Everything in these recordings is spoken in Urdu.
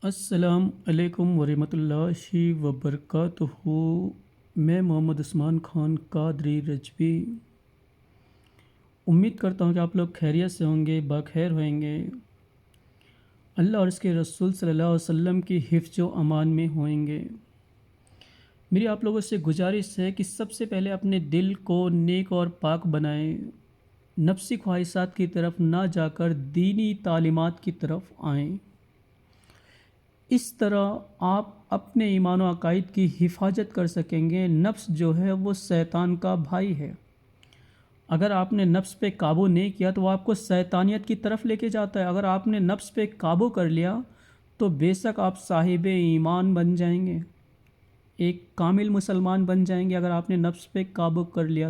السلام علیکم ورحمۃ اللہ وبرکاتہ۔ میں محمد عثمان خان قادری رجوی امید کرتا ہوں کہ آپ لوگ خیریت سے ہوں گے، بخیر ہوئیں گے، اللہ اور اس کے رسول صلی اللہ علیہ وسلم کی حفظ و امان میں ہوئیں گے۔ میری آپ لوگوں سے گزارش ہے کہ سب سے پہلے اپنے دل کو نیک اور پاک بنائیں، نفسی خواہشات کی طرف نہ جا کر دینی تعلیمات کی طرف آئیں۔ اس طرح آپ اپنے ایمان و عقائد کی حفاظت کر سکیں گے۔ نفس جو ہے وہ شیطان کا بھائی ہے۔ اگر آپ نے نفس پہ قابو نہیں کیا تو وہ آپ کو شیطانیت کی طرف لے کے جاتا ہے۔ اگر آپ نے نفس پہ قابو کر لیا تو بے شک آپ صاحب ایمان بن جائیں گے، ایک کامل مسلمان بن جائیں گے اگر آپ نے نفس پہ قابو کر لیا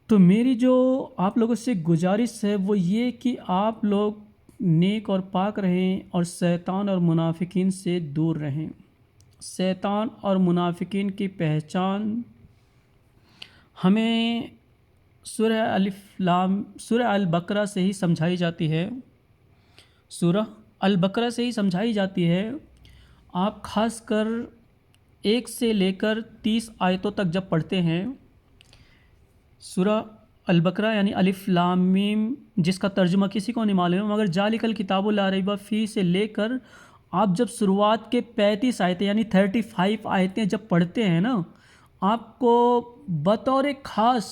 تو میری جو آپ لوگوں سے گزارش ہے وہ یہ کہ آپ لوگ نیک اور پاک رہیں اور شیطان اور منافقین سے دور رہیں۔ شیطان اور منافقین کی پہچان ہمیں سورہ البقرہ سے ہی سمجھائی جاتی ہے، سورہ البقرہ سے ہی سمجھائی جاتی ہے۔ آپ خاص کر 1 سے لے کر 30 آیتوں تک جب پڑھتے ہیں، سورہ البقرہ یعنی الف لام میم، جس کا ترجمہ کسی کو نہیں معلوم، مگر ذالک الکتاب لا ریب فیہ سے لے کر آپ جب شروعات کے 35 آیتیں یعنی 35 آیتیں جب پڑھتے ہیں نا، آپ کو بطور خاص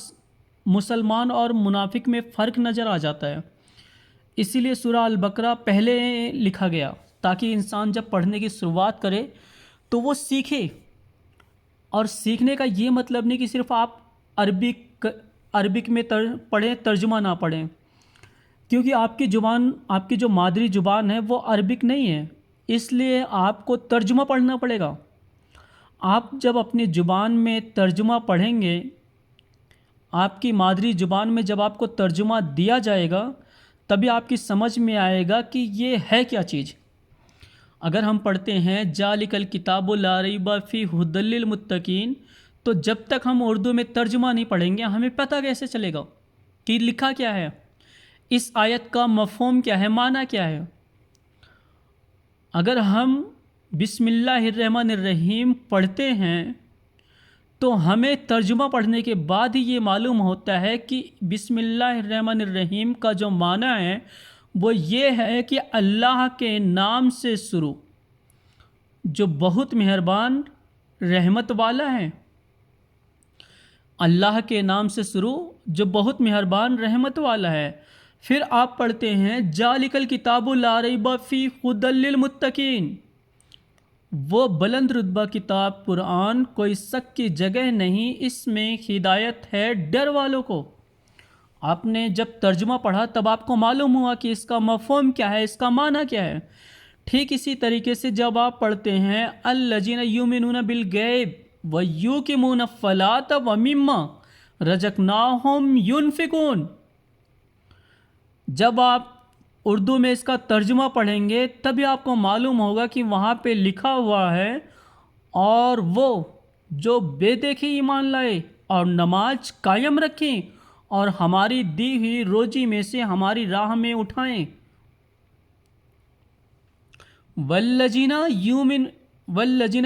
مسلمان اور منافق میں فرق نظر آ جاتا ہے۔ اسی لیے سورہ البقرہ پہلے لکھا گیا تاکہ انسان جب پڑھنے کی شروعات کرے تو وہ سیکھے۔ اور سیکھنے کا یہ مطلب نہیں کہ صرف آپ عربک میں پڑھیں، ترجمہ نہ پڑھیں، کیونکہ آپ کی زبان، آپ کی جو مادری زبان ہے وہ عربک نہیں ہے، اس لیے آپ کو ترجمہ پڑھنا پڑے گا۔ آپ جب اپنی زبان میں ترجمہ پڑھیں گے، آپ کی مادری زبان میں جب آپ کو ترجمہ دیا جائے گا تبھی آپ کی سمجھ میں آئے گا کہ یہ ہے کیا چیز۔ اگر ہم پڑھتے ہیں ذالک الکتاب لا ریب فیہ ھدی للمتقین، تو جب تک ہم اردو میں ترجمہ نہیں پڑھیں گے ہمیں پتہ کیسے چلے گا کہ لکھا کیا ہے، اس آیت کا مفہوم کیا ہے، معنی کیا ہے۔ اگر ہم بسم اللہ الرحمن الرحیم پڑھتے ہیں تو ہمیں ترجمہ پڑھنے کے بعد ہی یہ معلوم ہوتا ہے کہ بسم اللہ الرحمن الرحیم کا جو معنی ہے وہ یہ ہے کہ اللہ کے نام سے شروع، جو بہت مہربان رحمت والا ہے۔ اللہ کے نام سے شروع جو بہت مہربان رحمت والا ہے۔ پھر آپ پڑھتے ہیں ذالک الکتاب لا ریب فیہ ھدی للمتقین، وہ بلند رتبہ کتاب قرآن کوئی شک کی جگہ نہیں، اس میں ہدایت ہے ڈر والوں کو۔ آپ نے جب ترجمہ پڑھا تب آپ کو معلوم ہوا کہ اس کا مفہوم کیا ہے، اس کا معنی کیا ہے۔ ٹھیک اسی طریقے سے جب آپ پڑھتے ہیں الذین یؤمنون بالغیب ویقیمون الصلاۃ ومما رزقناہم ینفقون، جب آپ اردو میں اس کا ترجمہ پڑھیں گے تبھی آپ کو معلوم ہوگا کہ وہاں پہ لکھا ہوا ہے اور وہ جو بے دیکھے ایمان لائے اور نماز قائم رکھیں اور ہماری دی ہوئی روزی میں سے ہماری راہ میں اٹھائیں، والذین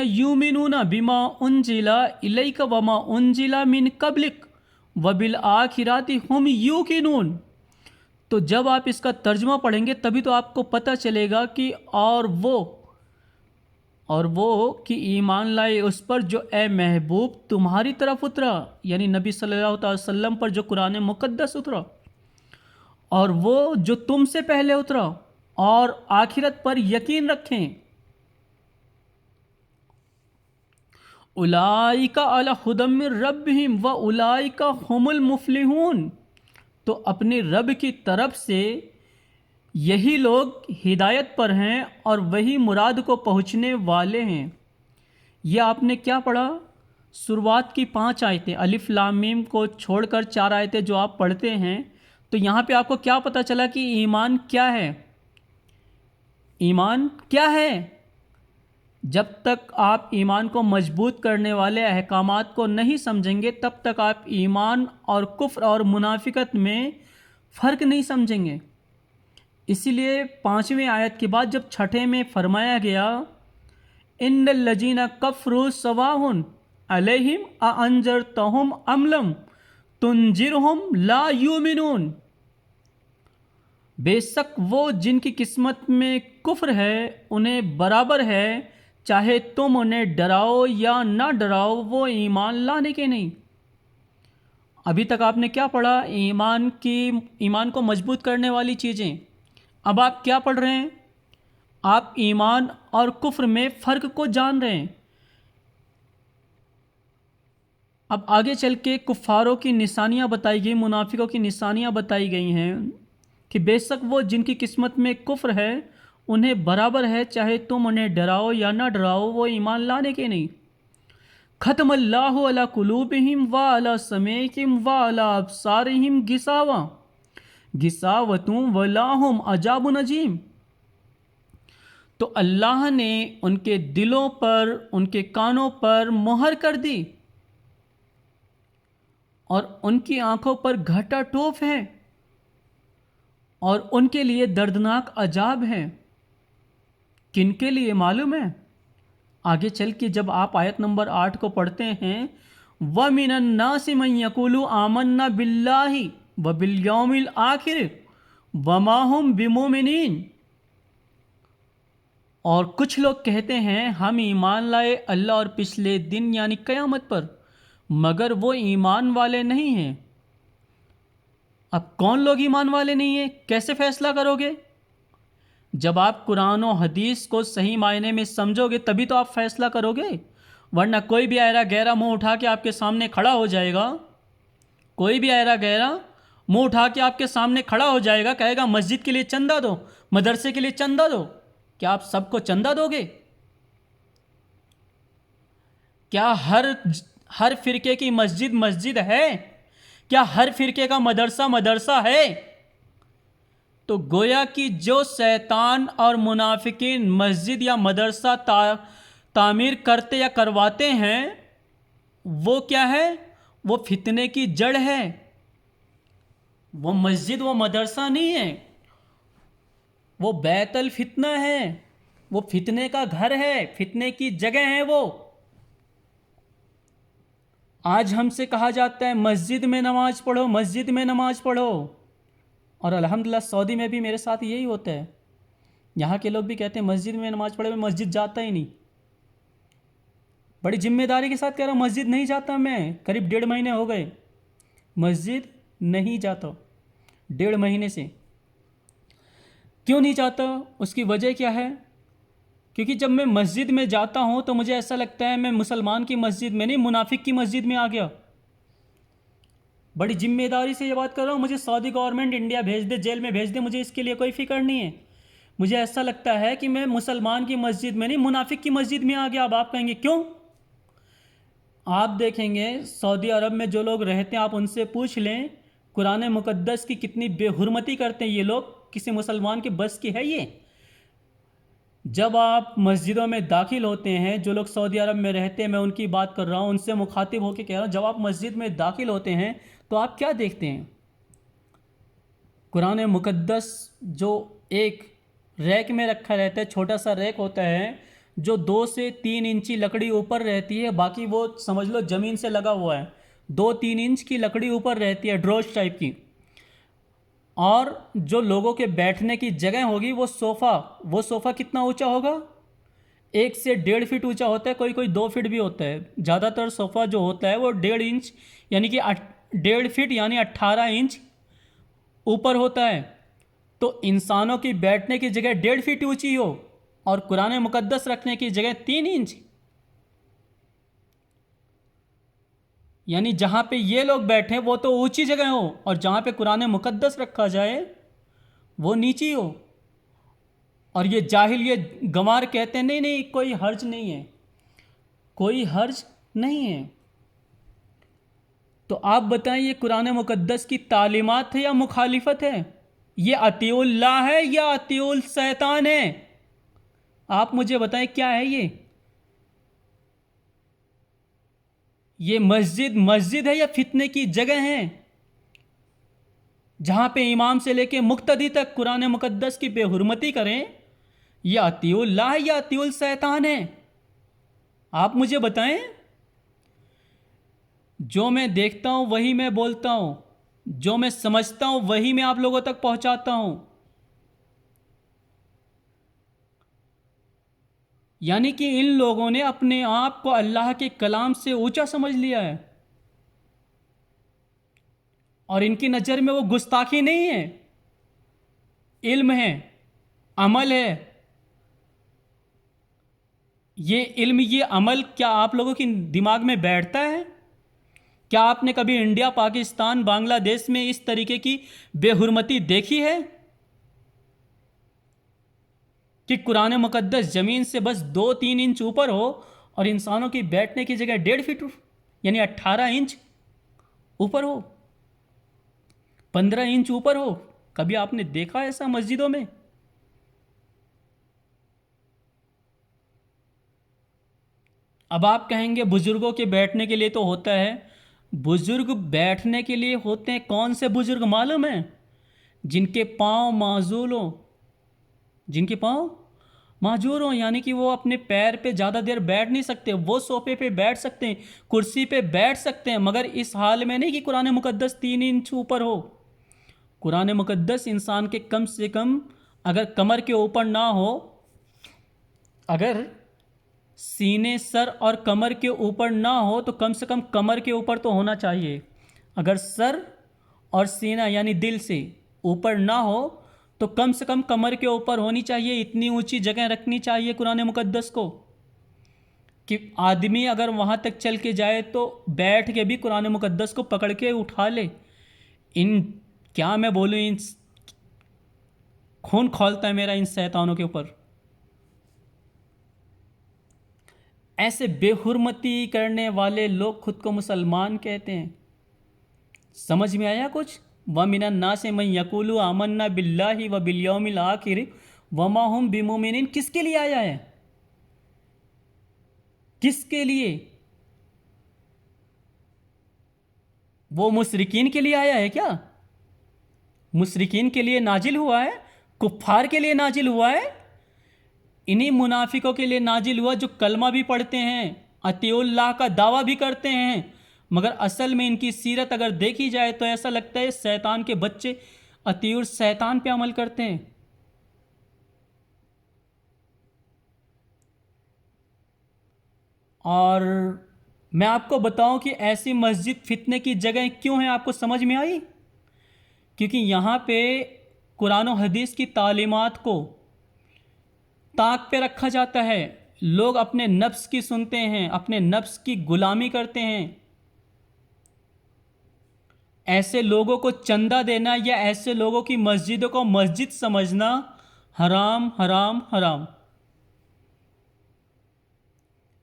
یؤمنون بما انزل الیک وما انزل من قبلک وبالآخرۃ ہم یوقنون۔ تو جب آپ اس کا ترجمہ پڑھیں گے تبھی تو آپ کو پتہ چلے گا کہ اور وہ کہ ایمان لائے اس پر جو اے محبوب تمہاری طرف اترا، یعنی نبی صلی اللہ علیہ وسلم پر جو قرآن مقدس اترا، اور وہ جو تم سے پہلے اترا، اور آخرت پر یقین رکھیں۔ اولئک علی ھدی من ربہم واولئک ھم المفلحون، تو اپنے رب کی طرف سے یہی لوگ ہدایت پر ہیں اور وہی مراد کو پہنچنے والے ہیں۔ یہ آپ نے کیا پڑھا؟ شروعات کی 5 آیتیں، الف لام میم کو چھوڑ کر 4 آیتیں جو آپ پڑھتے ہیں، تو یہاں پہ آپ کو کیا پتہ چلا کہ ایمان کیا ہے؟ ایمان کیا ہے؟ جب تک آپ ایمان کو مضبوط کرنے والے احکامات کو نہیں سمجھیں گے تب تک آپ ایمان اور کفر اور منافقت میں فرق نہیں سمجھیں گے۔ اسی لیے 5ویں آیت کے بعد جب 6 میں فرمایا گیا ان الذین کفروا سواء علیہم اانذرتہم ام لم تنذرہم لا یؤمنون، بے شک وہ جن کی قسمت میں کفر ہے انہیں برابر ہے چاہے تم انہیں ڈراؤ یا نہ ڈراؤ، وہ ایمان لانے کے نہیں۔ ابھی تک آپ نے کیا پڑھا؟ ایمان کو مضبوط کرنے والی چیزیں۔ اب آپ کیا پڑھ رہے ہیں؟ آپ ایمان اور کفر میں فرق کو جان رہے ہیں۔ اب آگے چل کے کفاروں کی نشانیاں بتائی گئی، منافقوں کی نشانیاں بتائی گئی ہیں کہ بے شک وہ جن کی قسمت میں کفر ہے انہیں برابر ہے چاہے تم انہیں ڈراؤ یا نہ ڈراؤ، وہ ایمان لانے کے نہیں۔ ختم اللہ علی قلوبہم وعلی سمعہم وعلی ابصارہم غشاوۃ ولہم عذاب عظیم۔ تو اللہ نے ان کے دلوں پر، ان کے کانوں پر مہر کر دی اور ان کی آنکھوں پر گھٹا ٹوپ ہے اور ان کے لیے دردناک عذاب ہے۔ کن کے لیے معلوم ہے؟ آگے چل کے جب آپ آیت نمبر 8 کو پڑھتے ہیں وَمِنَ النَّاسِ مَن يَقُولُ آمَنَّا بِاللَّهِ وَبِالْيَوْمِ الْآخِرِ وَمَا هُمْ بِمُؤْمِنِينَ، اور کچھ لوگ کہتے ہیں ہم ایمان لائے اللہ اور پچھلے دن یعنی قیامت پر، مگر وہ ایمان والے نہیں ہیں۔ اب کون لوگ ایمان والے نہیں ہیں؟ کیسے فیصلہ کرو گے؟ جب آپ قرآن و حدیث کو صحیح معنی میں سمجھو گے تبھی تو آپ فیصلہ کرو گے، ورنہ کوئی بھی ایرا گہرا منہ اٹھا کے آپ کے سامنے کھڑا ہو جائے گا، کوئی بھی ایرا گہرا منہ اٹھا کے آپ کے سامنے کھڑا ہو جائے گا، کہے گا مسجد کے لیے چندہ دو، مدرسے کے لیے چندہ دو۔ کیا آپ سب کو چندہ دو گے؟ کیا ہر فرقے کی مسجد مسجد ہے؟ کیا ہر فرقے کا مدرسہ مدرسہ ہے؟ تو گویا کہ جو شیطان اور منافقین مسجد یا مدرسہ تعمیر کرتے یا کرواتے ہیں وہ کیا ہے؟ وہ فتنے کی جڑ ہے، وہ مسجد و مدرسہ نہیں ہے، وہ بیت الفتنہ ہے، وہ فتنے کا گھر ہے، فتنے کی جگہ ہے وہ۔ آج ہم سے کہا جاتا ہے مسجد میں نماز پڑھو، مسجد میں نماز پڑھو، اور الحمدللہ سعودی میں بھی میرے ساتھ یہی ہوتا ہے۔ یہاں کے لوگ بھی کہتے ہیں مسجد میں نماز پڑھے، میں مسجد جاتا ہی نہیں۔ بڑی ذمہ داری کے ساتھ کہہ رہا ہوں مسجد نہیں جاتا، میں قریب 1.5 مہینے ہو گئے مسجد نہیں جاتا، 1.5 مہینے سے۔ کیوں نہیں جاتا؟ اس کی وجہ کیا ہے؟ کیونکہ جب میں مسجد میں جاتا ہوں تو مجھے ایسا لگتا ہے میں مسلمان کی مسجد میں نہیں، منافق کی مسجد میں آ گیا۔ بڑی ذمہ داری سے یہ بات کر رہا ہوں، مجھے سعودی گورنمنٹ انڈیا بھیج دے، جیل میں بھیج دے، مجھے اس کے لیے کوئی فکر نہیں ہے۔ مجھے ایسا لگتا ہے کہ میں مسلمان کی مسجد میں نہیں، منافق کی مسجد میں آ گیا۔ اب آپ کہیں گے کیوں؟ آپ دیکھیں گے سعودی عرب میں جو لوگ رہتے ہیں، آپ ان سے پوچھ لیں قرآن مقدس کی کتنی بے حرمتی کرتے ہیں یہ لوگ، کسی مسلمان کے بس کی ہے یہ؟ جب آپ مسجدوں میں داخل ہوتے ہیں، جو لوگ سعودی عرب میں رہتے ہیں، میں ان کی بات کر رہا ہوں، ان سے مخاطب ہو کے کہہ رہا ہوں، جب آپ مسجد میں داخل ہوتے ہیں تو آپ کیا دیکھتے ہیں؟ قرآن مقدس جو ایک ریک میں رکھا رہتا ہے، چھوٹا سا ریک ہوتا ہے جو 2 سے 3 انچی لکڑی اوپر رہتی ہے، باقی وہ سمجھ لو زمین سے لگا ہوا ہے، 2-3 انچ کی لکڑی اوپر رہتی ہے، ڈروش ٹائپ کی۔ اور جو لوگوں کے بیٹھنے کی جگہ ہوگی وہ صوفہ کتنا اونچا ہوگا؟ 1 سے 1.5 فٹ اونچا ہوتا ہے، کوئی 2 فٹ بھی ہوتا ہے۔ زیادہ تر صوفہ جو ہوتا ہے وہ 1.5 انچ یعنی کہ 1.5 فٹ یعنی 18 انچ اوپر ہوتا ہے۔ تو انسانوں کی بیٹھنے کی جگہ 1.5 فٹ اونچی ہو اور قرآن مقدس رکھنے کی جگہ 3 انچ، یعنی جہاں پہ یہ لوگ بیٹھیں وہ تو اونچی جگہ ہو اور جہاں پہ قرآن مقدس رکھا جائے وہ نیچی ہو۔ اور یہ جاہل یہ گنوار کہتے ہیں نہیں کوئی حرج نہیں ہے، کوئی حرج نہیں ہے۔ تو آپ بتائیں یہ قرآن مقدس کی تعلیمات ہے یا مخالفت ہے؟ یہ اطیعوا اللہ ہے یا اطیعوا الشیطان ہے؟ آپ مجھے بتائیں کیا ہے یہ مسجد ہے یا فتنے کی جگہ ہے؟ جہاں پہ امام سے لے کے مقتدی تک قرآن مقدس کی بے حرمتی کریں، یہ اطیع اللہ یا اطیع الشیطان ہے؟ آپ مجھے بتائیں۔ جو میں دیکھتا ہوں وہی میں بولتا ہوں، جو میں سمجھتا ہوں وہی میں آپ لوگوں تک پہنچاتا ہوں۔ یعنی کہ ان لوگوں نے اپنے آپ کو اللہ کے کلام سے اونچا سمجھ لیا ہے، اور ان کی نظر میں وہ گستاخی نہیں ہے، علم ہے، عمل ہے۔ یہ علم، یہ عمل کیا آپ لوگوں کی دماغ میں بیٹھتا ہے؟ کیا آپ نے کبھی انڈیا، پاکستان، بنگلہ دیش میں اس طریقے کی بے حرمتی دیکھی ہے کہ قرآن مقدس زمین سے بس 2-3 انچ اوپر ہو اور انسانوں کی بیٹھنے کی جگہ 1.5 فٹ یعنی 18 انچ اوپر ہو، 15 انچ اوپر ہو؟ کبھی آپ نے دیکھا ایسا مسجدوں میں؟ اب آپ کہیں گے بزرگوں کے بیٹھنے کے لیے تو ہوتا ہے۔ بزرگ بیٹھنے کے لیے ہوتے ہیں، کون سے بزرگ معلوم ہیں؟ جن کے پاؤں معزول ہوں، جن کے پاؤں معذور ہوں، یعنی کہ وہ اپنے پیر پہ زیادہ دیر بیٹھ نہیں سکتے، وہ صوفے پہ بیٹھ سکتے ہیں، کرسی پہ بیٹھ سکتے ہیں، مگر اس حال میں نہیں کہ قرآن مقدس 3 انچ اوپر ہو۔ قرآن مقدس انسان کے کم سے کم اگر کمر کے اوپر نہ ہو، اگر سینے، سر اور کمر کے اوپر نہ ہو تو کم سے کم کمر کے اوپر تو ہونا چاہیے۔ اگر سر اور سینہ یعنی دل سے اوپر نہ ہو تو کم سے کم کمر کے اوپر ہونی چاہیے۔ اتنی اونچی جگہ رکھنی چاہیے قرآن مقدس کو کہ آدمی اگر وہاں تک چل کے جائے تو بیٹھ کے بھی قرآن مقدس کو پکڑ کے اٹھا لے۔ ان کیا میں بولوں، ان خون کھولتا ہے میرا ان شیطانوں کے اوپر۔ ایسے بے حرمتی کرنے والے لوگ خود کو مسلمان کہتے ہیں۔ سمجھ میں آیا کچھ؟ وَمِنَ النَّاسِ مَن يَقُولُ آمَنَّا بِاللَّهِ وَبِالْيَوْمِ الْآخِرِ وَمَا هُمْ بِمُؤْمِنِينَ۔ کس کے لیے آیا ہے؟ کس کے لیے؟ وہ مشرکین کے لیے آیا ہے کیا؟ مشرکین کے لیے نازل ہوا ہے؟ کفار کے لیے نازل ہوا ہے؟ انہی منافقوں کے لیے نازل ہوا جو کلمہ بھی پڑھتے ہیں، اطیع اللہ کا دعویٰ بھی کرتے ہیں، مگر اصل میں ان کی سیرت اگر دیکھی جائے تو ایسا لگتا ہے شیطان کے بچے اطیع الشیطان پہ عمل کرتے ہیں۔ اور میں آپ کو بتاؤں کہ ایسی مسجد فتنے کی جگہ کیوں ہیں، آپ کو سمجھ میں آئی؟ کیونکہ یہاں پہ قرآن و حدیث کی تعلیمات کو طاق پہ رکھا جاتا ہے، لوگ اپنے نفس کی سنتے ہیں، اپنے نفس کی غلامی کرتے ہیں۔ ایسے لوگوں کو چندہ دینا یا ایسے لوگوں کی مسجدوں کو مسجد سمجھنا حرام حرام حرام۔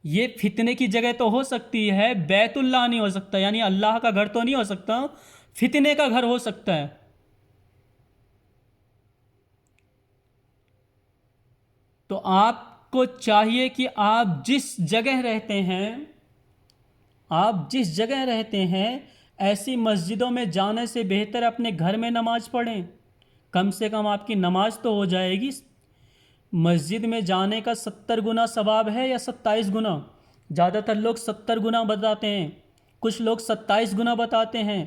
یہ فتنے کی جگہ تو ہو سکتی ہے، بیت اللہ نہیں ہو سکتا، یعنی اللہ کا گھر تو نہیں ہو سکتا، فتنے کا گھر ہو سکتا ہے۔ تو آپ کو چاہیے کہ آپ جس جگہ رہتے ہیں، آپ جس جگہ رہتے ہیں ایسی مسجدوں میں جانے سے بہتر اپنے گھر میں نماز پڑھیں، کم سے کم آپ کی نماز تو ہو جائے گی۔ مسجد میں جانے کا 70 گنا ثواب ہے یا 27 گنا؟ زیادہ تر لوگ 70 گنا بتاتے ہیں، کچھ لوگ 27 گنا بتاتے ہیں،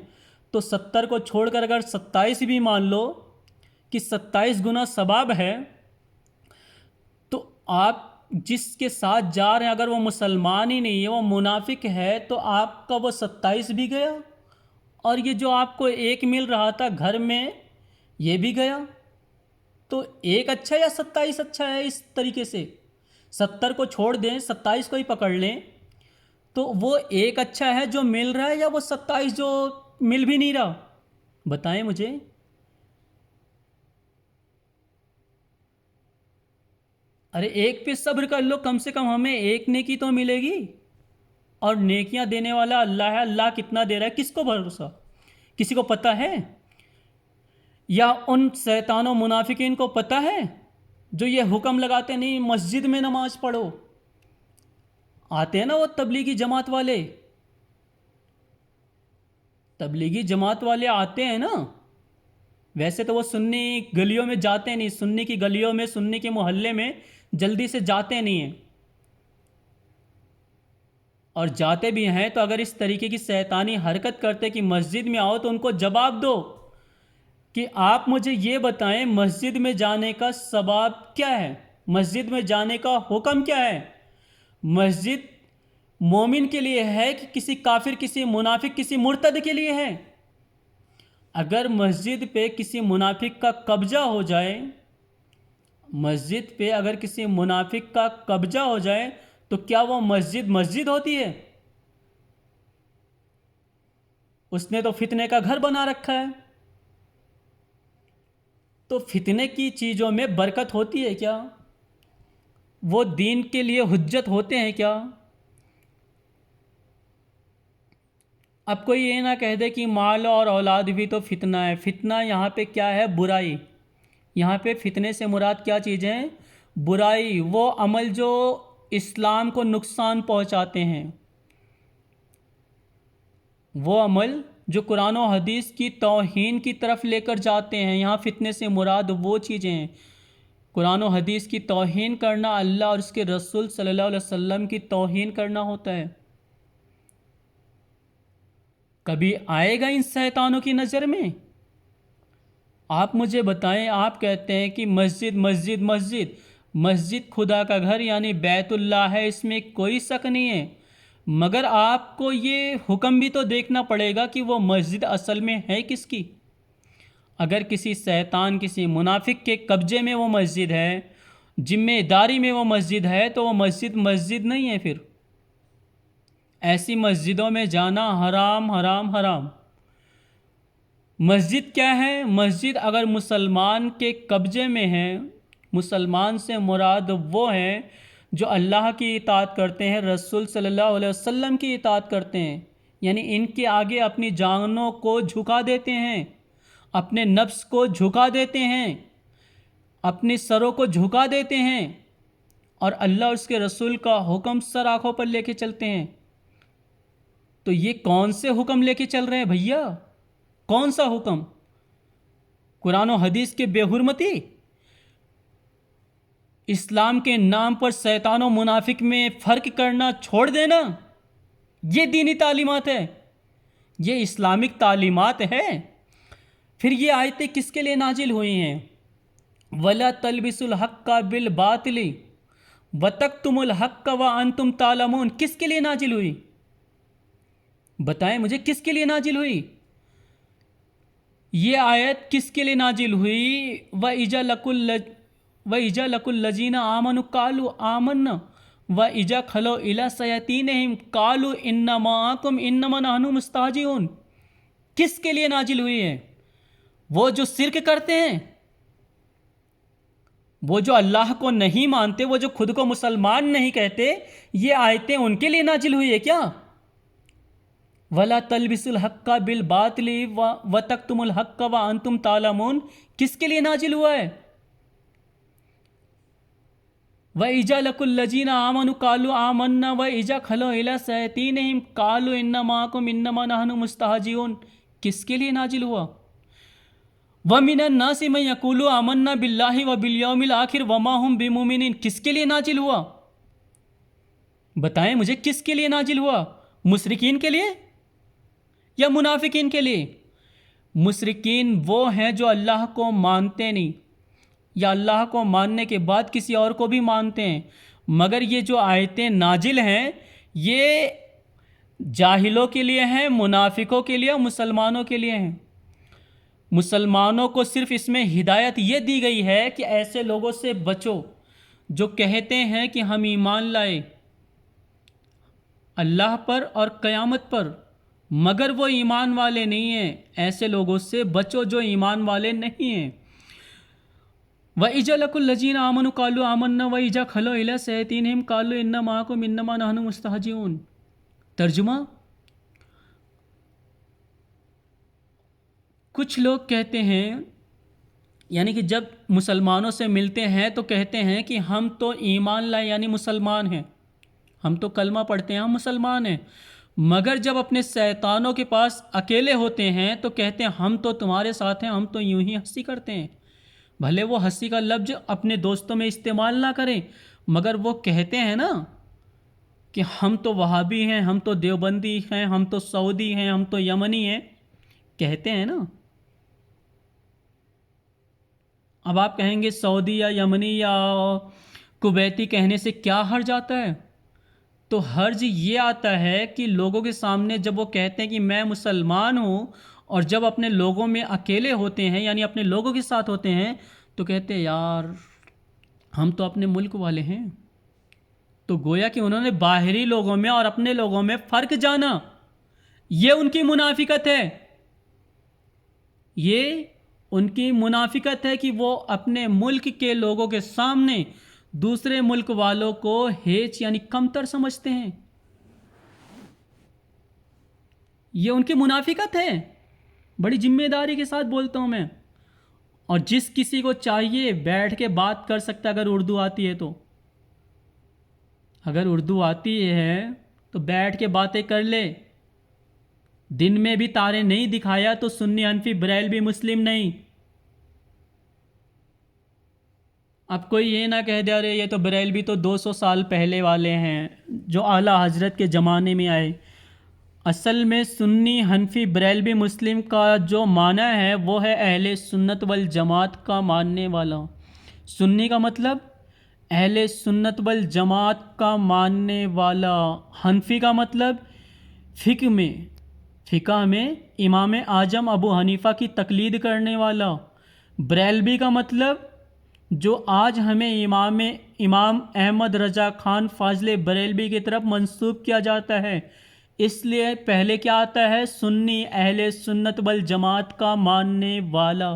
تو 70 کو چھوڑ کر اگر 27 بھی مان لو کہ 27 گنا ثواب ہے، تو آپ جس کے ساتھ جا رہے ہیں اگر وہ مسلمان ہی نہیں ہے، وہ منافق ہے، تو آپ کا وہ 27 بھی گیا، اور یہ جو آپ کو ایک مل رہا تھا گھر میں یہ بھی گیا۔ تو ایک اچھا یا 27 اچھا ہے؟ اس طریقے سے 70 کو چھوڑ دیں، 27 کو ہی پکڑ لیں، تو وہ ایک اچھا ہے جو مل رہا ہے یا وہ 27 جو مل بھی نہیں رہا؟ بتائیں مجھے۔ ارے ایک پہ صبر کر لو، کم سے کم ہمیں ایک نیکی تو ملے گی، اور نیکیاں دینے والا اللہ ہے۔ اللہ کتنا دے رہا ہے کس کو بھروسہ؟ کسی کو پتہ ہے؟ یا ان شیطان و منافقین کو پتہ ہے جو یہ حکم لگاتے نہیں مسجد میں نماز پڑھو؟ آتے ہیں نا وہ تبلیغی جماعت والے، تبلیغی جماعت والے آتے ہیں نا، ویسے تو وہ سنی گلیوں میں جاتے نہیں، سنی کی گلیوں میں، سنی کے محلے میں جلدی سے جاتے نہیں ہیں، اور جاتے بھی ہیں تو اگر اس طریقے کی شیطانی حرکت کرتے کہ مسجد میں آؤ تو ان کو جواب دو کہ آپ مجھے یہ بتائیں مسجد میں جانے کا ثواب کیا ہے، مسجد میں جانے کا حکم کیا ہے، مسجد مومن کے لیے ہے کہ کسی کافر، کسی منافق، کسی مرتد کے لیے ہے؟ اگر مسجد پہ کسی منافق کا قبضہ ہو جائے، مسجد پہ اگر کسی منافق کا قبضہ ہو جائے تو کیا وہ مسجد مسجد ہوتی ہے؟ اس نے تو فتنے کا گھر بنا رکھا ہے۔ تو فتنے کی چیزوں میں برکت ہوتی ہے کیا؟ وہ دین کے لیے حجت ہوتے ہیں کیا؟ اب کوئی یہ نہ کہہ دے کہ مال اور اولاد بھی تو فتنہ ہے۔ فتنہ یہاں پہ کیا ہے؟ برائی۔ یہاں پہ فتنے سے مراد کیا چیزیں؟ برائی، وہ عمل جو اسلام کو نقصان پہنچاتے ہیں، وہ عمل جو قرآن و حدیث کی توہین کی طرف لے کر جاتے ہیں۔ یہاں فتنے سے مراد وہ چیزیں ہیں، قرآن و حدیث کی توہین کرنا، اللہ اور اس کے رسول صلی اللہ علیہ وسلم کی توہین کرنا ہوتا ہے۔ کبھی آئے گا ان شیطانوں کی نظر میں؟ آپ مجھے بتائیں، آپ کہتے ہیں کہ مسجد مسجد مسجد، مسجد خدا کا گھر یعنی بیت اللہ ہے، اس میں کوئی شک نہیں ہے، مگر آپ کو یہ حکم بھی تو دیکھنا پڑے گا کہ وہ مسجد اصل میں ہے کس کی؟ اگر کسی شیطان، کسی منافق کے قبضے میں وہ مسجد ہے، ذمہ داری میں وہ مسجد ہے، تو وہ مسجد مسجد نہیں ہے۔ پھر ایسی مسجدوں میں جانا حرام حرام حرام۔ مسجد کیا ہے؟ مسجد اگر مسلمان کے قبضے میں ہے، مسلمان سے مراد وہ ہیں جو اللہ کی اطاعت کرتے ہیں، رسول صلی اللہ علیہ وسلم کی اطاعت کرتے ہیں، یعنی ان کے آگے اپنی جانوں کو جھکا دیتے ہیں، اپنے نفس کو جھکا دیتے ہیں، اپنی سروں کو جھکا دیتے ہیں، اور اللہ اور اس کے رسول کا حکم سر آنکھوں پر لے کے چلتے ہیں۔ تو یہ کون سے حکم لے کے چل رہے ہیں بھیا؟ کون سا حکم؟ قرآن و حدیث کے بے حرمتی؟ اسلام کے نام پر شیطان و منافق میں فرق کرنا چھوڑ دینا، یہ دینی تعلیمات ہے، یہ اسلامک تعلیمات ہے؟ پھر یہ آیتیں کس کے لیے نازل ہوئی ہیں؟ وَلَا تَلْبِسُوا الْحَقَّ بِالْبَاطِلِ وَتَكْتُمُوا الْحَقَّ وَأَنْتُمْ تَعْلَمُونَ، کس کے لیے نازل ہوئی؟ بتائیں مجھے کس کے لیے نازل ہوئی؟ یہ آیت کس کے لیے نازل ہوئی؟ وَإِذَا لَقُوا الَّذِينَ آمَنُوا قَالُوا آمَنَّا وَإِذَا خَلَوْا إِلَىٰ شَيَاطِينِهِمْ قَالُوا إِنَّا مَعَكُمْ إِنَّمَا نَحْنُ مُسْتَهْزِئُونَ، کس کے لیے نازل ہوئی ہے؟ وہ جو شرک کرتے ہیں، وہ جو اللہ کو نہیں مانتے، وہ جو خود کو مسلمان نہیں کہتے، یہ آیتیں ان کے لیے نازل ہوئی ہے کیا؟ وَلَا تَلْبِسُوا الْحَقَّ بِالْبَاطِلِ وَتَكْتُمُوا الْحَقَّ وَأَنْتُمْ تَعْلَمُونَ، کس کے لیے نازل ہوا ہے؟ وَإِذَا لَقُوا الَّذِينَ آمَنُوا قَالُوا آمَنَّا وَإِذَا خَلَوْا إِلَىٰ شَيَاطِينِهِمْ قَالُوا إِنَّا مَعَكُمْ إِنَّمَا نَحْنُ مُسْتَهْزِئُونَ، کس کے لیے نازل ہوا؟ وَمِنَ النَّاسِ مَن يَقُولُ آمَنَّا بِاللَّهِ وَبِالْيَوْمِ الْآخِرِ وَمَا هُمْ بِمُؤْمِنِينَ، کس کے لیے نازل ہوا؟ بتائیں مجھے کس کے لیے نازل ہوا؟ مشرکین کے لیے یا منافقین کے لیے؟ مشرکین وہ ہیں جو اللہ کو مانتے نہیں، یا اللہ کو ماننے کے بعد کسی اور کو بھی مانتے ہیں، مگر یہ جو آیتیں نازل ہیں یہ جاہلوں کے لیے ہیں، منافقوں کے لیے، مسلمانوں کے لیے ہیں۔ مسلمانوں کو صرف اس میں ہدایت یہ دی گئی ہے کہ ایسے لوگوں سے بچو جو کہتے ہیں کہ ہم ایمان لائے اللہ پر اور قیامت پر، مگر وہ ایمان والے نہیں ہیں، ایسے لوگوں سے بچو جو ایمان والے نہیں ہیں۔ وَإِذَا لَقُوا الَّذِينَ آمَنُوا قَالُوا آمَنَّا وَإِذَا خَلَوْا إِلَىٰ شَيَاطِينِهِمْ قَالُوا إِنَّا مَعَكُمْ إِنَّمَا نَحْنُ مُسْتَهْزِئُونَ۔ ترجمہ، کچھ لوگ کہتے ہیں، یعنی کہ جب مسلمانوں سے ملتے ہیں تو کہتے ہیں کہ ہم تو ایمان لائے یعنی مسلمان ہیں، ہم تو کلمہ پڑھتے ہیں، ہم مسلمان ہیں، مگر جب اپنے شیطانوں کے پاس اکیلے ہوتے ہیں تو کہتے ہیں ہم تو تمہارے ساتھ ہیں، ہم تو یوں ہی ہنسی کرتے ہیں۔ بھلے وہ ہنسی کا لفظ اپنے دوستوں میں استعمال نہ کریں، مگر وہ کہتے ہیں نا کہ ہم تو وہابی ہیں، ہم تو دیوبندی ہیں، ہم تو سعودی ہیں، ہم تو یمنی ہیں، کہتے ہیں نا۔ اب آپ کہیں گے سعودی یا یمنی یا کویتی کہنے سے کیا حرج آتا ہے؟ تو حرج یہ آتا ہے کہ لوگوں کے سامنے جب وہ کہتے ہیں کہ میں مسلمان ہوں، اور جب اپنے لوگوں میں اکیلے ہوتے ہیں یعنی اپنے لوگوں کے ساتھ ہوتے ہیں تو کہتے ہیں یار ہم تو اپنے ملک والے ہیں۔ تو گویا کہ انہوں نے باہری لوگوں میں اور اپنے لوگوں میں فرق جانا، یہ ان کی منافقت ہے۔ یہ ان کی منافقت ہے کہ وہ اپنے ملک کے لوگوں کے سامنے دوسرے ملک والوں کو ہیچ یعنی کمتر سمجھتے ہیں۔ یہ ان کی منافقت ہے، بڑی ذمہ داری کے ساتھ بولتا ہوں میں۔ اور جس کسی کو چاہیے بیٹھ کے بات کر سکتا ہے، اگر اردو آتی ہے تو، اگر اردو آتی ہے تو بیٹھ کے باتیں کر لے۔ دن میں بھی تارے نہیں دکھایا تو سنی حنفی بریلوی مسلم نہیں۔ اب کوئی یہ نہ کہہ دے ارے یہ تو بریلوی تو 200 سال پہلے والے ہیں جو اعلیٰ حضرت کے زمانے میں آئے۔ اصل میں سنی حنفی بریلوی مسلم کا جو معنی ہے وہ ہے اہل سنت والجماعت کا ماننے والا۔ سنی کا مطلب اہل سنت والجماعت کا ماننے والا، حنفی کا مطلب فقہ میں امام اعظم ابو حنیفہ کی تقلید کرنے والا، بریلوی کا مطلب جو آج ہمیں امام احمد رضا خان فاضل بریلوی کی طرف منسوب کیا جاتا ہے۔ اس لیے پہلے کیا آتا ہے؟ سنی، اہل سنت والجماعت کا ماننے والا۔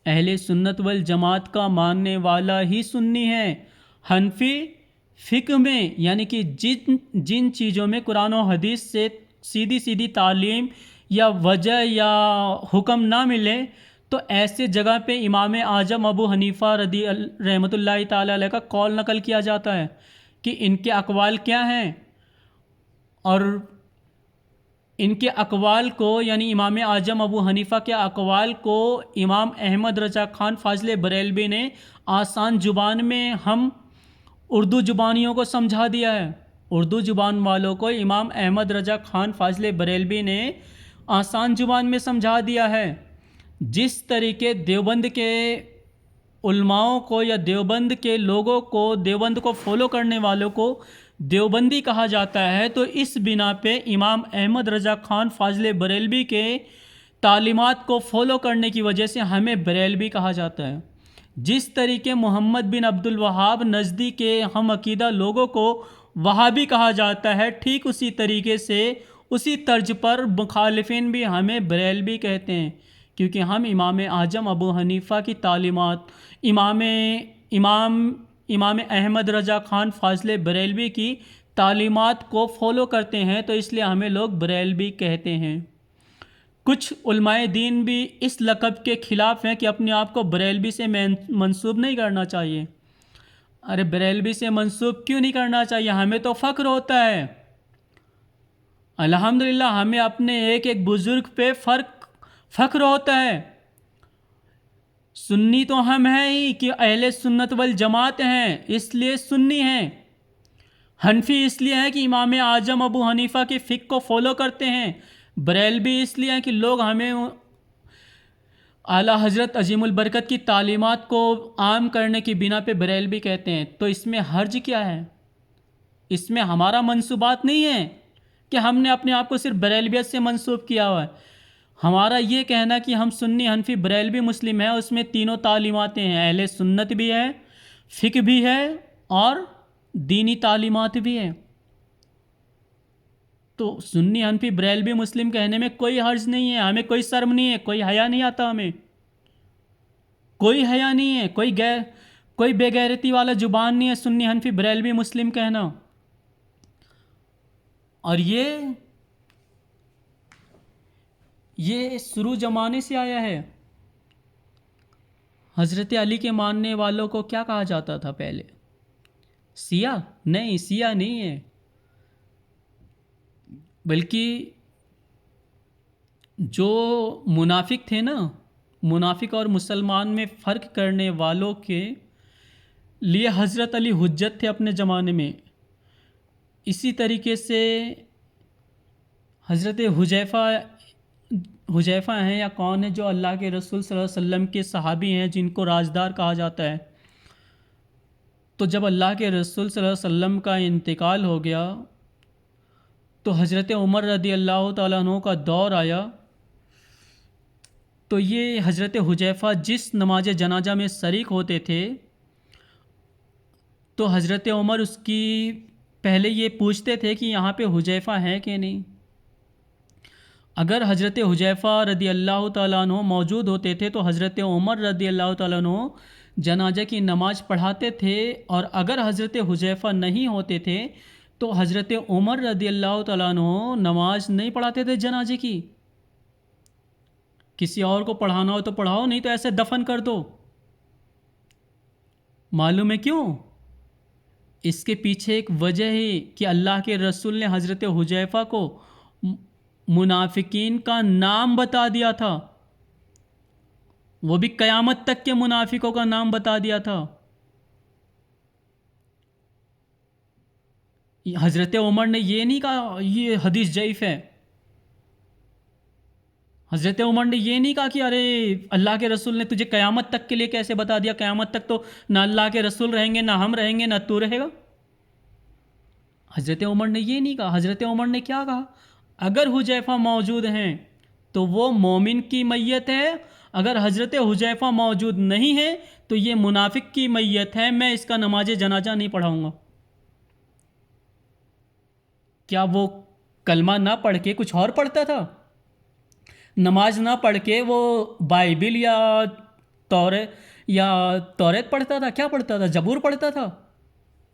اہل سنت والجماعت کا ماننے والا ہی سنی ہے۔ حنفی فقہ میں یعنی کہ جن چیزوں میں قرآن و حدیث سے سیدھی تعلیم یا وجہ یا حکم نہ ملے تو ایسے جگہ پہ امام اعظم ابو حنیفہ رحمۃ اللہ تعالی علیہ کا قول نقل کیا جاتا ہے کہ ان کے اقوال کیا ہیں، اور ان کے اقوال کو یعنی امام اعظم ابو حنیفہ کے اقوال کو امام احمد رضا خان فاضل بریلوی نے آسان زبان میں ہم اردو زبانیوں کو سمجھا دیا ہے۔ اردو زبان والوں کو امام احمد رضا خان فاضل بریلوی نے آسان زبان میں سمجھا دیا ہے۔ جس طریقے دیوبند کے علماؤں کو یا دیوبند کے لوگوں کو، دیوبند کو فالو کرنے والوں کو دیوبندی کہا جاتا ہے، تو اس بنا پہ امام احمد رضا خان فاضل بریلوی کے تعلیمات کو فالو کرنے کی وجہ سے ہمیں بریلوی کہا جاتا ہے۔ جس طریقے محمد بن عبد الوہاب نزدی کے ہم عقیدہ لوگوں کو وہابی کہا جاتا ہے، ٹھیک اسی طریقے سے اسی طرز پر مخالفین بھی ہمیں بریلوی کہتے ہیں، کیونکہ ہم امام اعظم ابو حنیفہ کی تعلیمات، امام احمد رضا خان فاضل بریلوی کی تعلیمات کو فالو کرتے ہیں، تو اس لیے ہمیں لوگ بریلوی کہتے ہیں۔ کچھ علماء دین بھی اس لقب کے خلاف ہیں کہ اپنے آپ کو بریلوی سے منسوب نہیں کرنا چاہیے۔ ارے بریلوی سے منسوب کیوں نہیں کرنا چاہیے؟ ہمیں تو فخر ہوتا ہے، الحمدللہ ہمیں اپنے ایک بزرگ پہ فخر ہوتا ہے۔ سنی تو ہم ہیں ہی کہ اہل سنت والجماعت ہیں، اس لیے سنی ہیں۔ حنفی اس لیے ہیں کہ امام اعظم ابو حنیفہ کے فقہ کو فالو کرتے ہیں۔ بریلوی اس لیے ہیں کہ لوگ ہمیں اعلیٰ حضرت عظیم البرکت کی تعلیمات کو عام کرنے کی بنا پہ بریلوی کہتے ہیں۔ تو اس میں حرج کیا ہے؟ اس میں ہمارا منسوبات نہیں ہے کہ ہم نے اپنے آپ کو صرف بریلویت سے منسوب کیا ہوا ہے۔ ہمارا یہ کہنا کہ ہم سنی حنفی بریلوی مسلم ہیں، اس میں تینوں تعلیماتیں ہیں، اہل سنت بھی ہے، فقہ بھی ہے اور دینی تعلیمات بھی ہیں۔ تو سنی حنفی بریلوی مسلم کہنے میں کوئی حرج نہیں ہے، ہمیں کوئی شرم نہیں ہے، کوئی حیا نہیں آتا، ہمیں کوئی حیا نہیں ہے، کوئی بے غیرتی والا زبان نہیں ہے سنی حنفی بریلوی مسلم کہنا۔ اور یہ شروع زمانے سے آیا ہے۔ حضرت علی کے ماننے والوں کو کیا کہا جاتا تھا پہلے؟ سیاہ؟ نہیں، سیاہ نہیں ہے، بلکہ جو منافق تھے نا، منافق اور مسلمان میں فرق کرنے والوں کے لیے حضرت علی حجت تھے اپنے زمانے میں. اسی طریقے سے حضرت حذیفہ ہیں یا کون ہے جو اللہ کے رسول صلی اللہ علیہ وسلم کے صحابی ہیں جن کو رازدار کہا جاتا ہے. تو جب اللہ کے رسول صلی اللہ علیہ وسلم کا انتقال ہو گیا تو حضرت عمر رضی اللہ تعالیٰ عنہ کا دور آیا. تو یہ حضرت حذیفہ جس نماز جنازہ میں شریک ہوتے تھے تو حضرت عمر اس کی پہلے یہ پوچھتے تھے کہ یہاں پہ حذیفہ ہے کہ نہیں. اگر حضرت حذیفہ رضی اللہ تعالیٰ عنہ موجود ہوتے تھے تو حضرت عمر رضی اللہ تعالیٰ عنہ جنازہ کی نماز پڑھاتے تھے، اور اگر حضرت حذیفہ نہیں ہوتے تھے تو حضرت عمر رضی اللہ تعالیٰ عنہ نماز نہیں پڑھاتے تھے جنازے کی. کسی اور کو پڑھانا ہو تو پڑھاؤ، نہیں تو ایسے دفن کر دو. معلوم ہے کیوں؟ اس کے پیچھے ایک وجہ ہے کہ اللہ کے رسول نے حضرت حذیفہ کو منافقین کا نام بتا دیا تھا، وہ بھی قیامت تک کے منافقوں کا نام بتا دیا تھا. حضرت عمر نے یہ نہیں کہا یہ حدیث ضعیف ہے. حضرت عمر نے یہ نہیں کہا کہ ارے اللہ کے رسول نے تجھے قیامت تک کے لیے کیسے بتا دیا، قیامت تک تو نہ اللہ کے رسول رہیں گے، نہ ہم رہیں گے، نہ تو رہے گا. حضرت عمر نے یہ نہیں کہا. حضرت عمر نے کیا کہا؟ اگر حذیفہ موجود ہیں تو وہ مومن کی میت ہے، اگر حضرت حذیفہ موجود نہیں ہے تو یہ منافق کی میت ہے، میں اس کا نماز جنازہ نہیں پڑھاؤں گا. کیا وہ کلمہ نہ پڑھ کے کچھ اور پڑھتا تھا؟ نماز نہ پڑھ کے وہ بائبل یا توریت پڑھتا تھا؟ کیا پڑھتا تھا؟ زبور پڑھتا تھا؟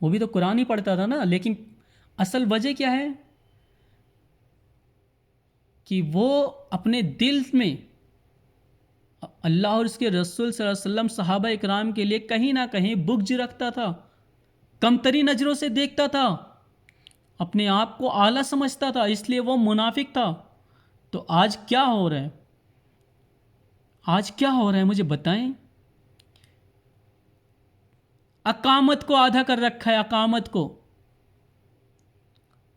وہ بھی تو قرآن ہی پڑھتا تھا نا. لیکن اصل وجہ کیا ہے کہ وہ اپنے دل میں اللہ اور اس کے رسول صلی اللہ علیہ وسلم صحابہ اکرام کے لیے کہیں نہ کہیں بغض رکھتا تھا، کمتری نظروں سے دیکھتا تھا، اپنے آپ کو اعلیٰ سمجھتا تھا، اس لیے وہ منافق تھا. تو آج کیا ہو رہا ہے؟ آج کیا ہو رہا ہے مجھے بتائیں. اقامت کو آدھا کر رکھا ہے. اقامت کو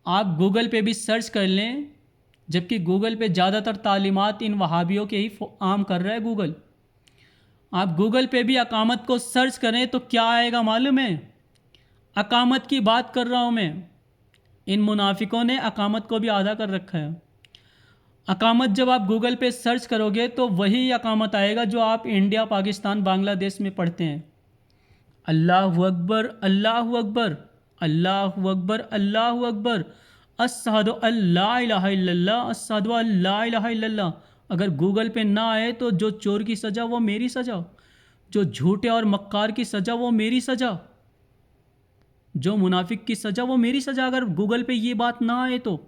آپ گوگل پہ بھی سرچ کر لیں، جبکہ گوگل پہ زیادہ تر تعلیمات ان وہابیوں کے ہی عام کر رہا ہے گوگل. آپ گوگل پہ بھی اقامت کو سرچ کریں تو کیا آئے گا معلوم ہے؟ اقامت کی بات کر رہا ہوں میں. ان منافقوں نے اقامت کو بھی آدھا کر رکھا ہے. اقامت جب آپ گوگل پہ سرچ کرو گے تو وہی اقامت آئے گا جو آپ انڈیا، پاکستان، بنگلہ دیش میں پڑھتے ہیں. اللہ اکبر، اللہ اکبر، اللہ اکبر، اللہ اکبر، اشہد ان لا الہ الا اللہ، اشہد ان لا الہ الا اللہ. اگر گوگل پہ نہ آئے تو جو چور کی سزا وہ میری سزا، جو جھوٹے اور مکار کی سزا وہ میری سزا، جو منافق کی سزا وہ میری سزا. اگر گوگل پہ یہ بات نہ آئے تو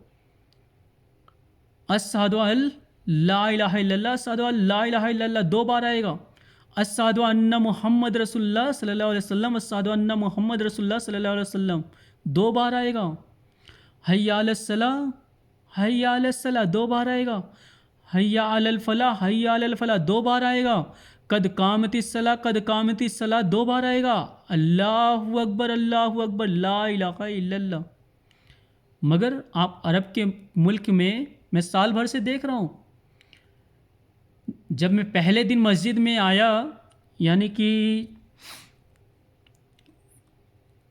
اشہد ان لا الہ الا اللہ، اشہد ان لا الہ الا اللہ 2 بار آئے گا. اشہد ان محمد رسول اللہ صلی اللہ علیہ وسلم، اشہد ان محمد رسول اللہ صلی اللہ علیہ وسلم 2 بار آئے گا. حی علی الصلاۃ، حی علی الصلاۃ 2 بار آئے گا. حی علی الفلاح، حی علی الفلاح 2 بار آئے گا. قد قامت الصلاۃ، قد قامت الصلاۃ 2 بار آئے گا. اللہ اکبر، اللہ اکبر، لا الہ الا اللہ. مگر آپ عرب کے ملک میں سال بھر سے دیکھ رہا ہوں، جب میں پہلے دن مسجد میں آیا، یعنی کہ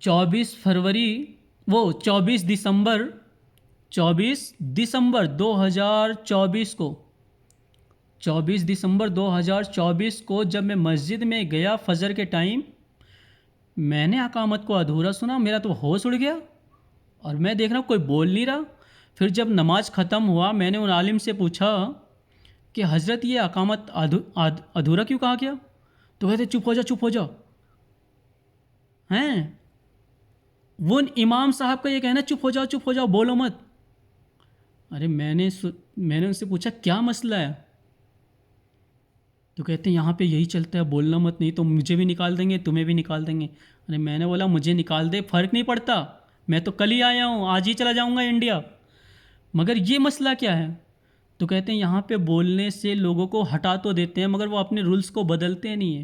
24 دسمبر 2024 کو 24 دسمبر 2024 کو جب میں مسجد میں گیا فجر کے ٹائم، میں نے اقامت کو ادھورا سنا. میرا تو ہوش اڑ گیا اور میں دیکھ رہا ہوں کوئی بول نہیں رہا. پھر جب نماز ختم ہوا میں نے ان عالم سے پوچھا کہ حضرت یہ اقامت ادھورا کیوں کہا گیا؟ تو کہتے چپ ہو جا، چپ ہو جا. ہیں وہ امام صاحب کا یہ کہنا چپ ہو جاؤ، چپ ہو جاؤ، بولو مت. ارے میں نے ان سے پوچھا کیا مسئلہ ہے؟ تو کہتے ہیں یہاں پہ یہی چلتا ہے، بولنا مت، نہیں تو مجھے بھی نکال دیں گے، تمہیں بھی نکال دیں گے. ارے میں نے بولا مجھے نکال دے فرق نہیں پڑتا، میں تو کل ہی آیا ہوں، آج ہی چلا جاؤں گا انڈیا. مگر یہ مسئلہ کیا ہے؟ تو کہتے ہیں یہاں پہ بولنے سے لوگوں کو ہٹا تو دیتے ہیں مگر وہ اپنے رولز کو بدلتے نہیں ہیں.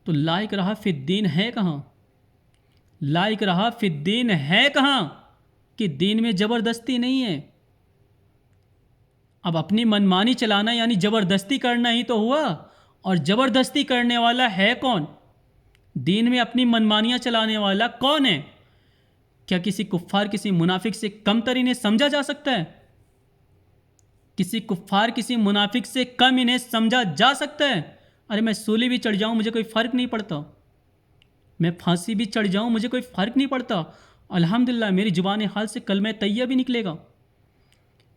تو لا اکراہ فی الدین ہے کہاں؟ لا اکراہ فی الدین ہے کہاں کہ دین میں زبردستی نہیں ہے؟ اب اپنی منمانی چلانا یعنی زبردستی کرنا ہی تو ہوا. اور زبردستی کرنے والا ہے کون؟ دین میں اپنی منمانیاں چلانے والا کون ہے؟ کیا کسی کفار کسی منافق سے کم تر انہیں سمجھا جا سکتا ہے؟ کسی کفار کسی منافق سے کم انہیں سمجھا جا سکتا ہے؟ ارے میں سولی بھی چڑھ جاؤں مجھے کوئی فرق نہیں پڑتا، میں پھانسی بھی چڑھ جاؤں مجھے کوئی فرق نہیں پڑتا. الحمدللہ میری زبان حال سے کلمہ طیبہ بھی نکلے گا،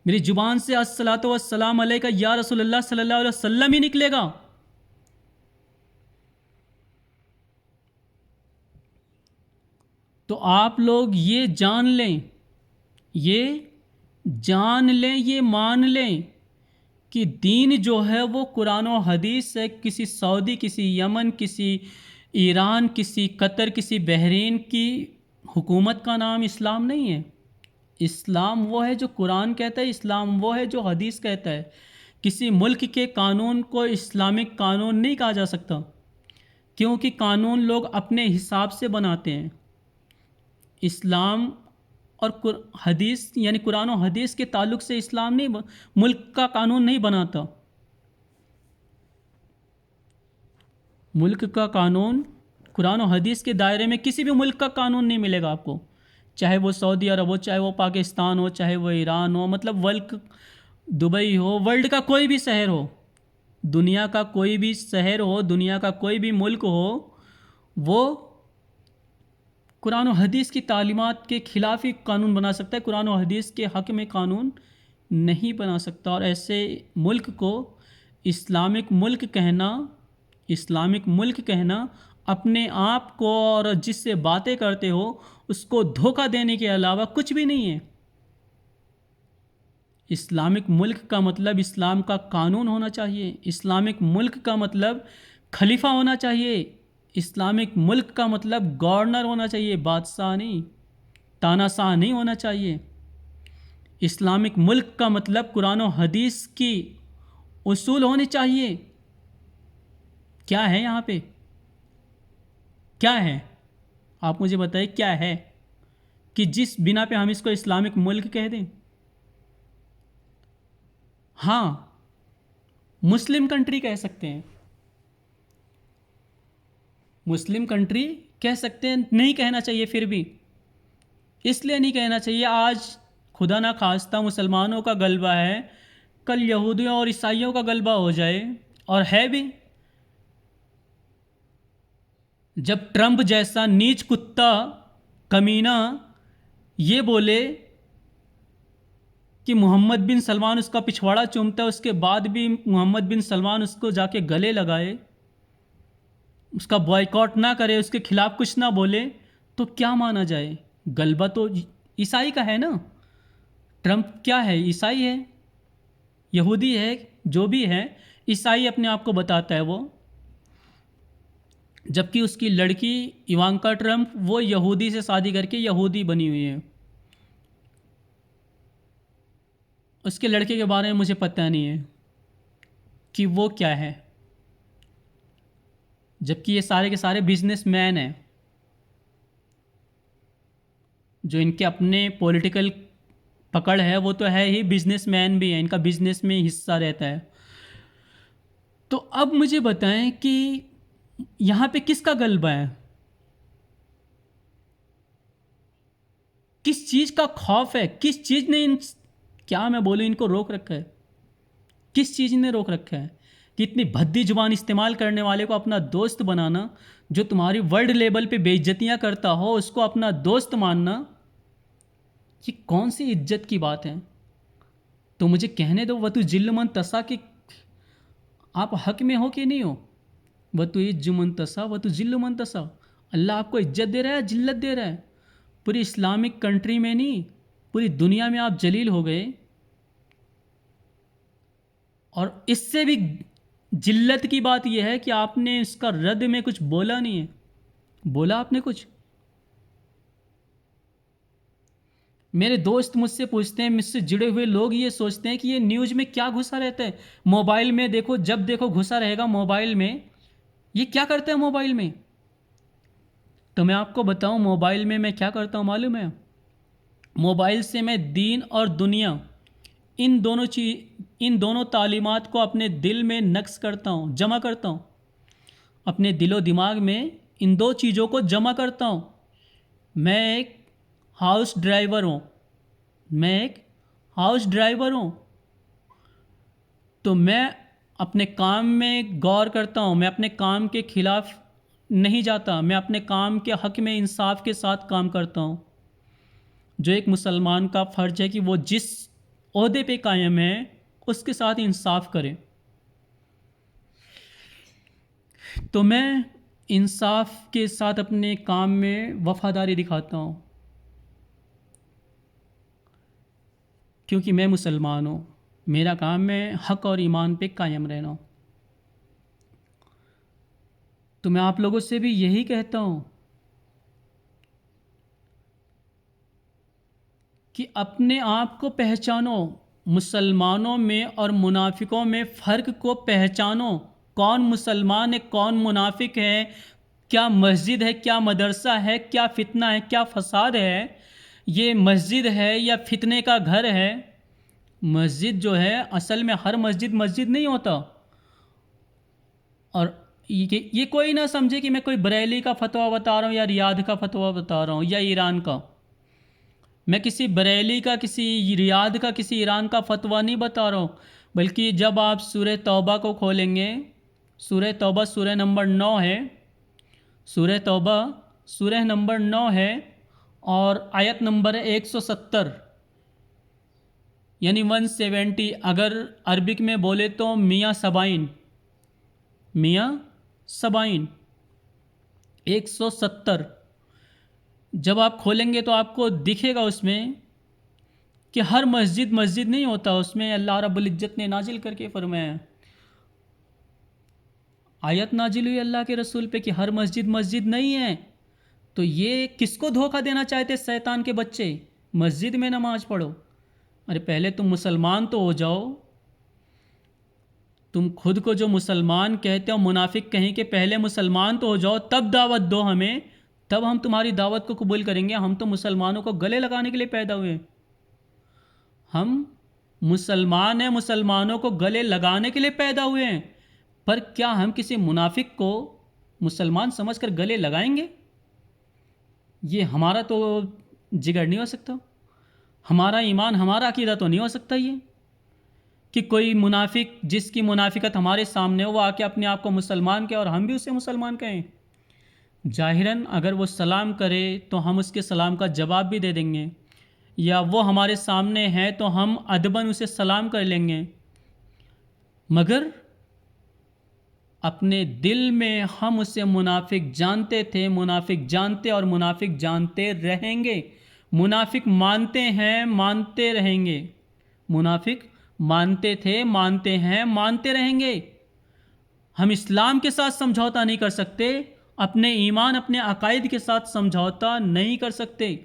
میری زبان سے الصلاۃ والسلام علیک یا رسول اللہ صلی اللہ علیہ وسلم ہی نکلے گا. تو آپ لوگ یہ جان لیں، یہ جان لیں، یہ مان لیں کہ دین جو ہے وہ قرآن و حدیث سے. کسی سعودی، کسی یمن، کسی ایران، کسی قطر، کسی بحرین کی حکومت کا نام اسلام نہیں ہے. اسلام وہ ہے جو قرآن کہتا ہے، اسلام وہ ہے جو حدیث کہتا ہے. کسی ملک کے قانون کو اسلامک قانون نہیں کہا جا سکتا، کیونکہ قانون لوگ اپنے حساب سے بناتے ہیں. اسلام اور حدیث یعنی قرآن و حدیث کے تعلق سے اسلام نہیں ملک کا قانون نہیں بناتا. ملک کا قانون قرآن و حدیث کے دائرے میں کسی بھی ملک کا قانون نہیں ملے گا آپ کو، چاہے وہ سعودی عرب ہو، چاہے وہ پاکستان ہو، چاہے وہ ایران ہو، مطلب دبئی ہو، ورلڈ کا کوئی بھی شہر ہو، دنیا کا کوئی بھی شہر ہو، دنیا کا کوئی بھی ملک ہو، وہ قرآن و حدیث کی تعلیمات کے خلاف ہی قانون بنا سکتا ہے، قرآن و حدیث کے حق میں قانون نہیں بنا سکتا. اور ایسے ملک کو اسلامک ملک کہنا اپنے آپ کو اور جس سے باتیں کرتے ہو اس کو دھوکہ دینے کے علاوہ کچھ بھی نہیں ہے. اسلامک ملک کا مطلب اسلام کا قانون ہونا چاہیے. اسلامک ملک کا مطلب خلیفہ ہونا چاہیے. اسلامک ملک کا مطلب گورنر ہونا چاہیے، بادشاہ نہیں، تاناشاہ نہیں ہونا چاہیے. اسلامک ملک کا مطلب قرآن و حدیث کی اصول ہونے چاہیے. کیا ہے یہاں پہ؟ کیا ہے؟ آپ مجھے بتائیں کیا ہے کہ جس بنا پہ ہم اس کو اسلامک ملک کہہ دیں؟ ہاں، مسلم کنٹری کہہ سکتے ہیں، مسلم کنٹری کہہ سکتے ہیں. نہیں کہنا چاہیے، پھر بھی اس لیے نہیں کہنا چاہیے آج خدا نہ خواستہ مسلمانوں کا غلبہ ہے، کل یہودیوں اور عیسائیوں کا غلبہ ہو جائے. اور ہے بھی. جب ٹرمپ جیسا نیچ کتا کمینہ یہ بولے کہ محمد بن سلمان اس کا پچھواڑا چومتا ہے، اس کے بعد بھی محمد بن سلمان اس کو جا کے گلے لگائے، اس کا بائیکاٹ نہ کرے، اس کے خلاف کچھ نہ بولے، تو کیا مانا جائے؟ غلبہ تو عیسائی کا ہے نا. ٹرمپ کیا ہے؟ عیسائی ہے، یہودی ہے، جو بھی ہے عیسائی اپنے آپ کو بتاتا ہے وہ. جبکہ اس کی لڑکی ایوانکا ٹرمپ وہ یہودی سے شادی کر کے یہودی بنی ہوئی ہے. اس کے لڑکے کے بارے میں مجھے پتہ نہیں ہے کہ وہ کیا ہے، جبکہ یہ سارے کے سارے بزنس مین ہیں جو ان کے اپنے پولیٹیکل پکڑ ہے، وہ تو ہے ہی، بزنس مین بھی ہیں، ان کا بزنس میں حصہ رہتا ہے. تو اب مجھے بتائیں کہ یہاں پہ کس کا غلبہ ہے؟ کس چیز کا خوف ہے؟ کس چیز نے کیا میں بولوں ان کو روک رکھا ہے؟ کس چیز نے روک رکھا ہے کہ اتنی بھدی زبان استعمال کرنے والے کو اپنا دوست بنانا، جو تمہاری ورلڈ لیول پہ بے عزتیاں کرتا ہو اس کو اپنا دوست ماننا؟ یہ کون سی عزت کی بات ہے؟ تو مجھے کہنے دو وَتُ جِلُّ مَن تَشَاء کہ آپ حق میں ہو کہ نہیں ہو. وَتُ عِزُّ مَن تَشَاء وَتُ ذِلُّ مَن تَشَاء. اللہ آپ کو عزت دے رہا ہے، ذلت دے رہا ہے. پوری اسلامک کنٹری میں نہیں، پوری دنیا میں آپ ذلیل ہو گئے. اور اس سے بھی ذلت کی بات یہ ہے کہ آپ نے اس کا رد میں کچھ بولا نہیں ہے. بولا آپ نے کچھ؟ میرے دوست مجھ سے پوچھتے ہیں، مجھ سے جڑے ہوئے لوگ یہ سوچتے ہیں کہ یہ نیوز میں کیا گھسا رہتا ہے، موبائل میں دیکھو، جب دیکھو گھسا رہے گا موبائل میں، یہ کیا کرتا ہے موبائل میں؟ تو میں آپ کو بتاؤں موبائل میں میں کیا کرتا ہوں معلوم ہے؟ موبائل سے میں دین اور دنیا ان دونوں تعلیمات کو اپنے دل میں نقش کرتا ہوں، جمع کرتا ہوں، اپنے دل و دماغ میں ان دو چیزوں کو جمع کرتا ہوں۔ میں ایک ہاؤس ڈرائیور ہوں، میں ایک ہاؤس ڈرائیور ہوں، تو میں اپنے کام میں غور کرتا ہوں، میں اپنے کام کے خلاف نہیں جاتا، میں اپنے کام کے حق میں انصاف کے ساتھ کام کرتا ہوں۔ جو ایک مسلمان کا فرض ہے کہ وہ جس عہدے پہ قائم ہے اس کے ساتھ انصاف کرے، تو میں انصاف کے ساتھ اپنے کام میں وفاداری دکھاتا ہوں، کیونکہ میں مسلمان ہوں، میرا کام ہے حق اور ایمان پہ قائم رہنا۔ تو میں آپ لوگوں سے بھی یہی کہتا ہوں کہ اپنے آپ کو پہچانو، مسلمانوں میں اور منافقوں میں فرق کو پہچانو، کون مسلمان ہے کون منافق ہے، کیا مسجد ہے کیا مدرسہ ہے، کیا فتنہ ہے کیا فساد ہے، یہ مسجد ہے یا فتنے کا گھر ہے۔ مسجد جو ہے اصل میں ہر مسجد مسجد نہیں ہوتا، اور یہ کوئی نہ سمجھے کہ میں کوئی بریلی کا فتویٰ بتا رہا ہوں یا ریاض کا فتویٰ بتا رہا ہوں یا ایران کا۔ میں کسی بریلی کا، کسی ریاض کا، کسی ایران کا فتویٰ نہیں بتا رہا ہوں، بلکہ جب آپ سورہ توبہ کو کھولیں گے، سورہ توبہ سورہ نمبر 9 ہے، سورہ توبہ سورہ نمبر 9 ہے اور آیت نمبر 170 یعنی 170، اگر عربک میں بولے تو میاں سبائن، میاں سبائن 170، جب آپ کھولیں گے تو آپ کو دکھے گا اس میں کہ ہر مسجد مسجد نہیں ہوتا، اس میں اللہ رب العزت نے نازل کر کے فرمایا، آیت نازل ہوئی اللہ کے رسول پہ کہ ہر مسجد مسجد نہیں ہے۔ تو یہ کس کو دھوکہ دینا چاہتے شیطان کے بچے؟ مسجد میں نماز پڑھو، ارے پہلے تم مسلمان تو ہو جاؤ، تم خود کو جو مسلمان کہتے ہو، منافق کہیں کہ پہلے مسلمان تو ہو جاؤ تب دعوت دو ہمیں، تب ہم تمہاری دعوت کو قبول کریں گے۔ ہم تو مسلمانوں کو گلے لگانے کے لیے پیدا ہوئے، ہم مسلمان ہیں، مسلمانوں کو گلے لگانے کے لیے پیدا ہوئے ہیں، پر کیا ہم کسی منافق کو مسلمان سمجھ کر گلے لگائیں گے؟ یہ ہمارا تو جگر نہیں ہو سکتا، ہمارا ایمان، ہمارا عقیدہ تو نہیں ہو سکتا یہ کہ کوئی منافق جس کی منافقت ہمارے سامنے ہو وہ آ کے اپنے آپ کو مسلمان کہے اور ہم بھی اسے مسلمان کہیں۔ ظاہراً اگر وہ سلام کرے تو ہم اس کے سلام کا جواب بھی دے دیں گے، یا وہ ہمارے سامنے ہے تو ہم ادباً اسے سلام کر لیں گے، مگر اپنے دل میں ہم اسے منافق جانتے تھے، منافق جانتے اور منافق جانتے رہیں گے، منافق مانتے ہیں مانتے رہیں گے، منافق مانتے تھے مانتے ہیں مانتے رہیں گے۔ ہم اسلام کے ساتھ سمجھوتا نہیں کر سکتے، اپنے ایمان اپنے عقائد کے ساتھ سمجھوتا نہیں کر سکتے،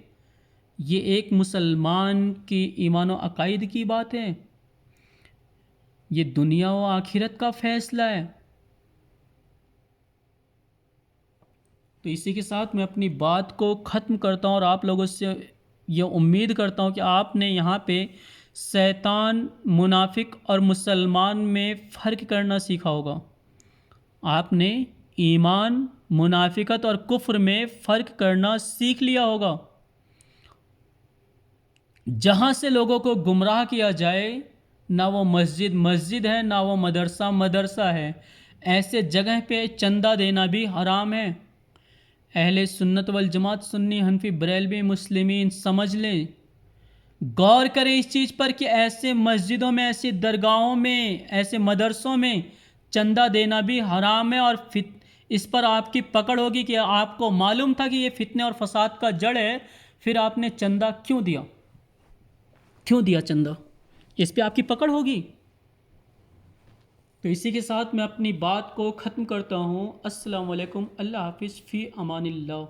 یہ ایک مسلمان کی ایمان و عقائد کی بات ہے، یہ دنیا و آخرت کا فیصلہ ہے۔ تو اسی کے ساتھ میں اپنی بات کو ختم کرتا ہوں اور آپ لوگوں سے یہ امید کرتا ہوں کہ آپ نے یہاں پہ شیطان، منافق اور مسلمان میں فرق کرنا سیکھا ہوگا، آپ نے ایمان، منافقت اور کفر میں فرق کرنا سیکھ لیا ہوگا۔ جہاں سے لوگوں کو گمراہ کیا جائے، نہ وہ مسجد مسجد ہے نہ وہ مدرسہ مدرسہ ہے، ایسے جگہ پہ چندہ دینا بھی حرام ہے۔ اہل سنت والجماعت، سنی، حنفی، بریلوی، مسلمین سمجھ لیں، غور کریں اس چیز پر کہ ایسے مسجدوں میں، ایسی درگاہوں میں، ایسے مدرسوں میں چندہ دینا بھی حرام ہے، اور اس پر آپ کی پکڑ ہوگی کہ آپ کو معلوم تھا کہ یہ فتنے اور فساد کا جڑ ہے، پھر آپ نے چندہ کیوں دیا چندہ، اس پہ آپ کی پکڑ ہوگی۔ تو اسی کے ساتھ میں اپنی بات کو ختم کرتا ہوں۔ السلام علیکم، اللہ حافظ، فی امان اللہ۔